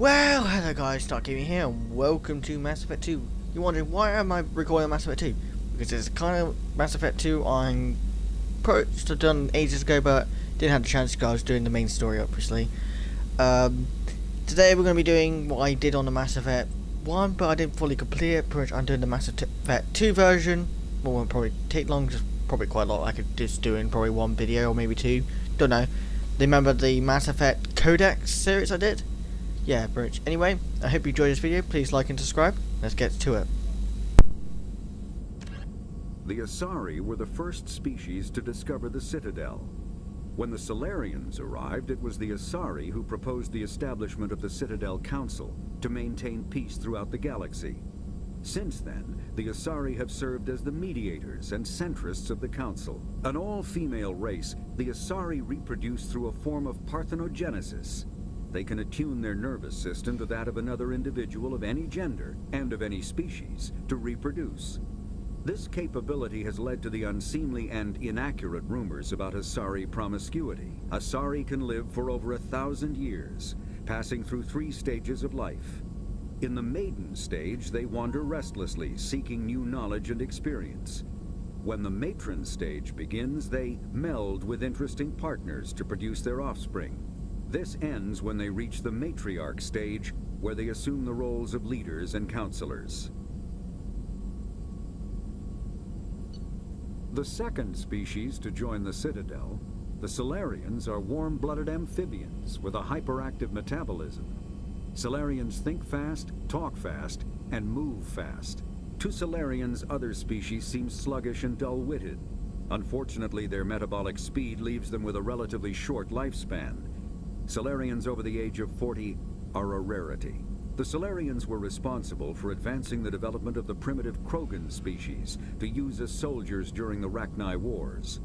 Well, hello guys, Stark Gaming here, and welcome to Mass Effect 2. You're wondering, why am I recording Mass Effect 2? Because it's kind of Mass Effect 2 I'm approached to done ages ago, but didn't have the chance because I was doing the main story, obviously. Today we're going to be doing what I did on the Mass Effect 1, but I didn't fully complete it. Pretty much I'm doing the Mass Effect 2 version. Well, it won't probably take long, just probably quite a lot. I could just do in probably one video or maybe two. Don't know. Remember the Mass Effect codex series I did? Yeah, bridge. Anyway, I hope you enjoyed this video. Please like and subscribe. Let's get to it. The Asari were the first species to discover the Citadel. When the Solarians arrived, it was the Asari who proposed the establishment of the Citadel Council to maintain peace throughout the galaxy. Since then, the Asari have served as the mediators and centrists of the Council. An all-female race, the Asari reproduce through a form of parthenogenesis. They can attune their nervous system to that of another individual of any gender and of any species to reproduce. This capability has led to the unseemly and inaccurate rumors about Asari promiscuity. Asari can live for over 1,000 years, passing through 3 stages of life. In the maiden stage, they wander restlessly, seeking new knowledge and experience. When the matron stage begins, they meld with interesting partners to produce their offspring. This ends when they reach the matriarch stage, where they assume the roles of leaders and counselors. The second species to join the Citadel, the Solarians, are warm-blooded amphibians with a hyperactive metabolism. Solarians think fast, talk fast, and move fast. To Solarians, other species seem sluggish and dull-witted. Unfortunately, their metabolic speed leaves them with a relatively short lifespan. Solarians over the age of 40 are a rarity. The Solarians were responsible for advancing the development of the primitive Krogan species to use as soldiers during the Rachni Wars.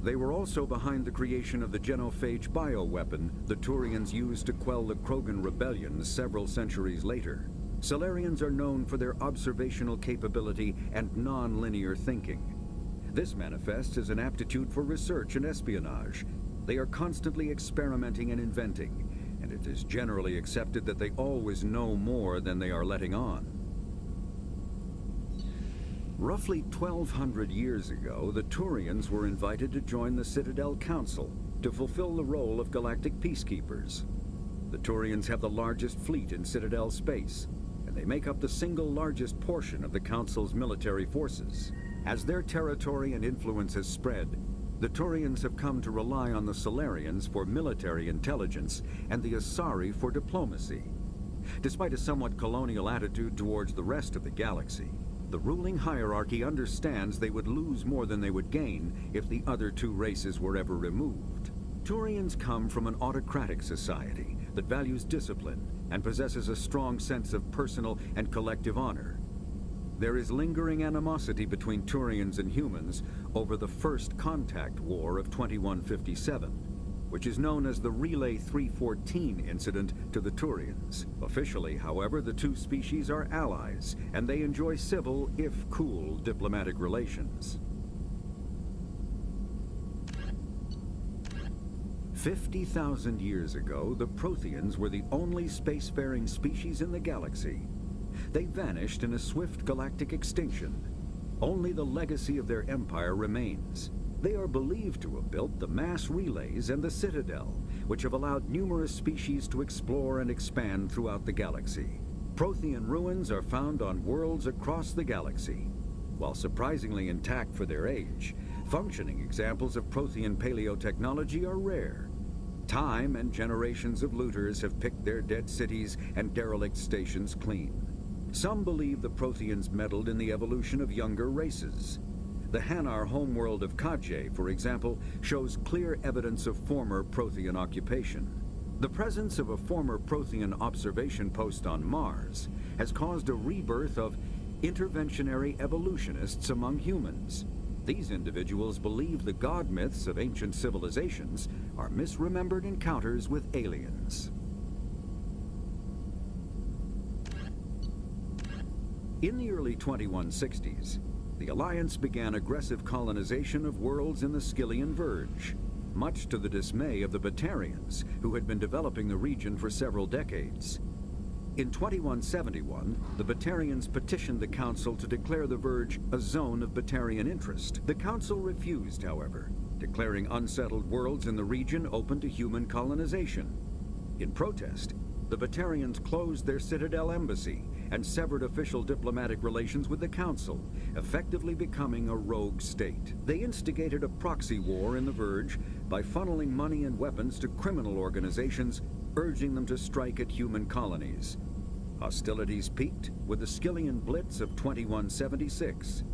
They were also behind the creation of the genophage bioweapon the Turians used to quell the Krogan rebellion several centuries later. Solarians are known for their observational capability and non-linear thinking. This manifests as an aptitude for research and espionage. They are constantly experimenting and inventing, and it is generally accepted that they always know more than they are letting on. Roughly 1,200 years ago, the Turians were invited to join the Citadel Council to fulfill the role of galactic peacekeepers. The Turians have the largest fleet in Citadel space, and they make up the single largest portion of the Council's military forces. As their territory and influence has spread, the Turians have come to rely on the Solarians for military intelligence and the Asari for diplomacy. Despite a somewhat colonial attitude towards the rest of the galaxy, the ruling hierarchy understands they would lose more than they would gain if the other 2 races were ever removed. Turians come from an autocratic society that values discipline and possesses a strong sense of personal and collective honor. There is lingering animosity between Turians and humans over the First Contact War of 2157, which is known as the Relay 314 incident to the Turians. Officially, however, the 2 species are allies, and they enjoy civil, if cool, diplomatic relations. 50,000 years ago, the Protheans were the only spacefaring species in the galaxy. They vanished in a swift galactic extinction. Only the legacy of their empire remains. They are believed to have built the mass relays and the Citadel, which have allowed numerous species to explore and expand throughout the galaxy. Prothean ruins are found on worlds across the galaxy. While surprisingly intact for their age, functioning examples of Prothean paleotechnology are rare. Time and generations of looters have picked their dead cities and derelict stations clean. Some believe the Protheans meddled in the evolution of younger races. The Hanar homeworld of Kaje, for example, shows clear evidence of former Prothean occupation. The presence of a former Prothean observation post on Mars has caused a rebirth of interventionary evolutionists among humans. These individuals believe the god myths of ancient civilizations are misremembered encounters with aliens. In the early 2160s, the Alliance began aggressive colonization of worlds in the Skyllian Verge. much to the dismay of the Batarians, who had been developing the region for several decades. In 2171, the Batarians petitioned the Council to declare the Verge a zone of Batarian interest. The Council refused, however, declaring unsettled worlds in the region open to human colonization. In protest, the Batarians closed their Citadel embassy and severed official diplomatic relations with the Council, effectively becoming a rogue state. They instigated a proxy war in the Verge by funneling money and weapons to criminal organizations, urging them to strike at human colonies. Hostilities peaked with the Skillian Blitz of 2176,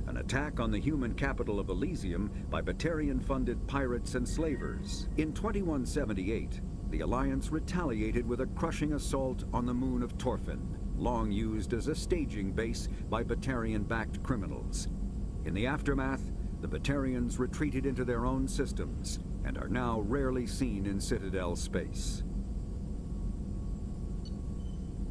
an attack on the human capital of Elysium by Batarian-funded pirates and slavers. In 2178, the Alliance retaliated with a crushing assault on the moon of Torfin, long used as a staging base by Batarian-backed criminals. In the aftermath, the Batarians retreated into their own systems and are now rarely seen in Citadel space.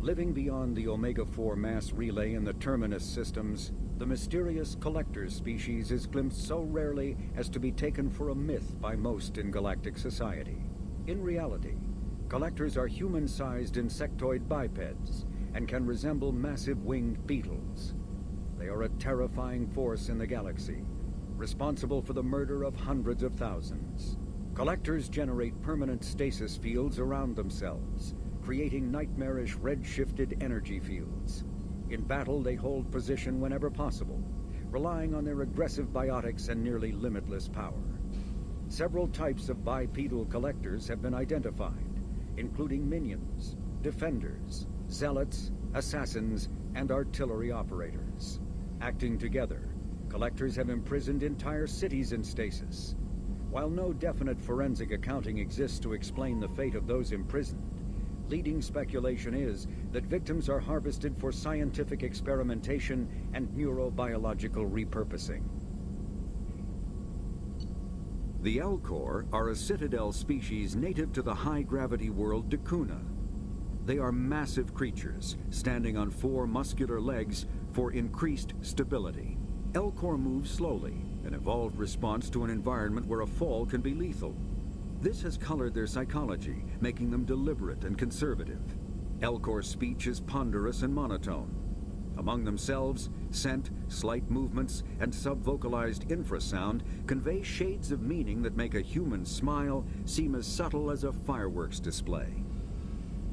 Living beyond the Omega-4 mass relay in the Terminus systems, the mysterious Collector species is glimpsed so rarely as to be taken for a myth by most in galactic society. In reality, Collectors are human-sized insectoid bipeds and can resemble massive winged beetles. They are a terrifying force in the galaxy, responsible for the murder of hundreds of thousands. Collectors generate permanent stasis fields around themselves, creating nightmarish red-shifted energy fields. In battle, they hold position whenever possible, relying on their aggressive biotics and nearly limitless power. Several types of bipedal collectors have been identified, including minions, defenders, zealots, assassins, and artillery operators. Acting together, collectors have imprisoned entire cities in stasis. While no definite forensic accounting exists to explain the fate of those imprisoned, leading speculation is that victims are harvested for scientific experimentation and neurobiological repurposing. The Elcor are a Citadel species native to the high-gravity world Dakuna. They are massive creatures, standing on 4 muscular legs for increased stability. Elcor move slowly, an evolved response to an environment where a fall can be lethal. This has colored their psychology, making them deliberate and conservative. Elcor's speech is ponderous and monotone. Among themselves, scent, slight movements, and sub-vocalized infrasound convey shades of meaning that make a human smile seem as subtle as a fireworks display.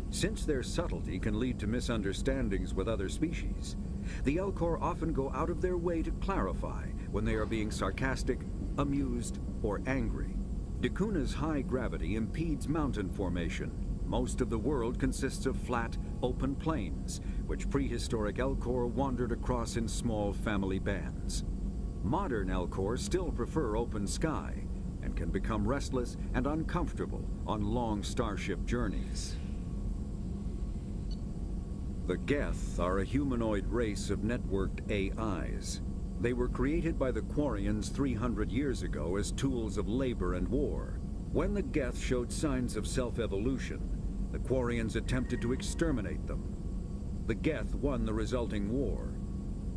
Since their subtlety can lead to misunderstandings with other species, the Elcor often go out of their way to clarify when they are being sarcastic, amused, or angry. Dakuna's high gravity impedes mountain formation. Most of the world consists of flat, open plains, which prehistoric Elcor wandered across in small family bands. Modern Elcor still prefer open sky, and can become restless and uncomfortable on long starship journeys. The Geth are a humanoid race of networked AIs. They were created by the Quarians 300 years ago as tools of labor and war. When the Geth showed signs of self-evolution, the Quarians attempted to exterminate them. The Geth won the resulting war.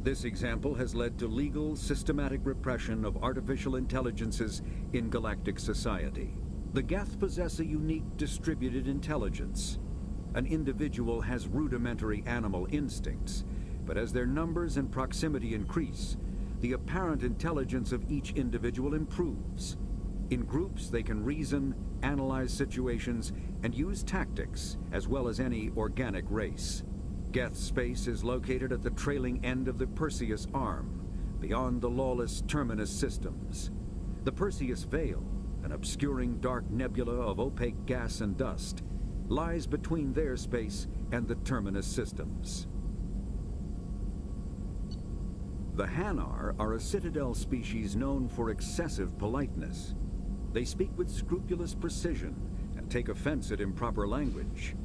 This example has led to legal, systematic repression of artificial intelligences in galactic society. The Geth possess a unique distributed intelligence. An individual has rudimentary animal instincts, but as their numbers and proximity increase, the apparent intelligence of each individual improves. In groups, they can reason, analyze situations, and use tactics, as well as any organic race. Geth space is located at the trailing end of the Perseus Arm, beyond the lawless Terminus systems. The Perseus Veil, an obscuring dark nebula of opaque gas and dust, lies between their space and the Terminus systems. The Hanar are a Citadel species known for excessive politeness. They speak with scrupulous precision and take offense at improper language.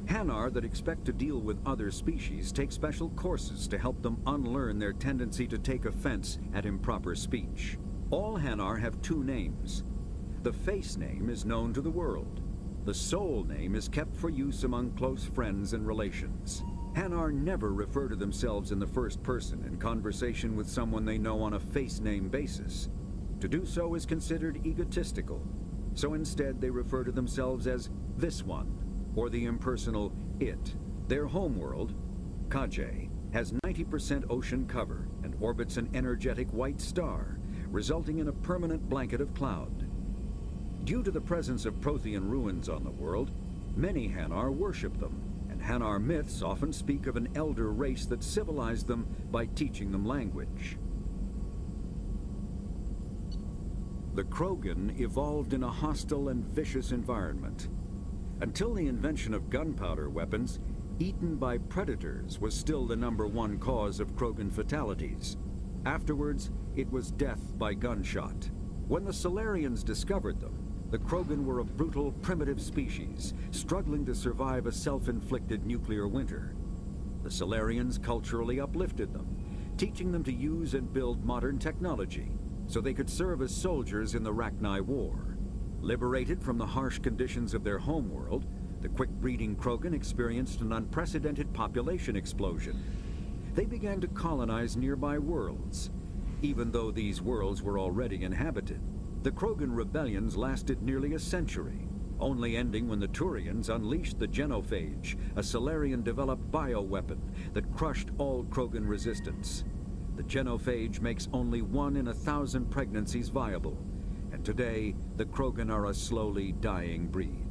Hanar that expect to deal with other species take special courses to help them unlearn their tendency to take offense at improper speech. All Hanar have 2 names. The face name is known to the world. The soul name is kept for use among close friends and relations. Hanar never refer to themselves in the first person in conversation with someone they know on a face name basis. To do so is considered egotistical, so instead they refer to themselves as this one, or the impersonal it. Their homeworld, Kajay, has 90% ocean cover and orbits an energetic white star, resulting in a permanent blanket of cloud. Due to the presence of Prothean ruins on the world, many Hanar worship them, and Hanar myths often speak of an elder race that civilized them by teaching them language. The Krogan evolved in a hostile and vicious environment. Until the invention of gunpowder weapons, eaten by predators was still the #1 cause of Krogan fatalities. Afterwards, it was death by gunshot. When the Solarians discovered them, the Krogan were a brutal, primitive species, struggling to survive a self-inflicted nuclear winter. The Solarians culturally uplifted them, teaching them to use and build modern technology, so they could serve as soldiers in the Rachni War. Liberated from the harsh conditions of their homeworld, the quick-breeding Krogan experienced an unprecedented population explosion. They began to colonize nearby worlds. Even though these worlds were already inhabited, the Krogan rebellions lasted nearly a century, only ending when the Turians unleashed the Genophage, a Solarian-developed bioweapon that crushed all Krogan resistance. The Genophage makes only 1 in 1,000 pregnancies viable, and today the Krogan are a slowly dying breed.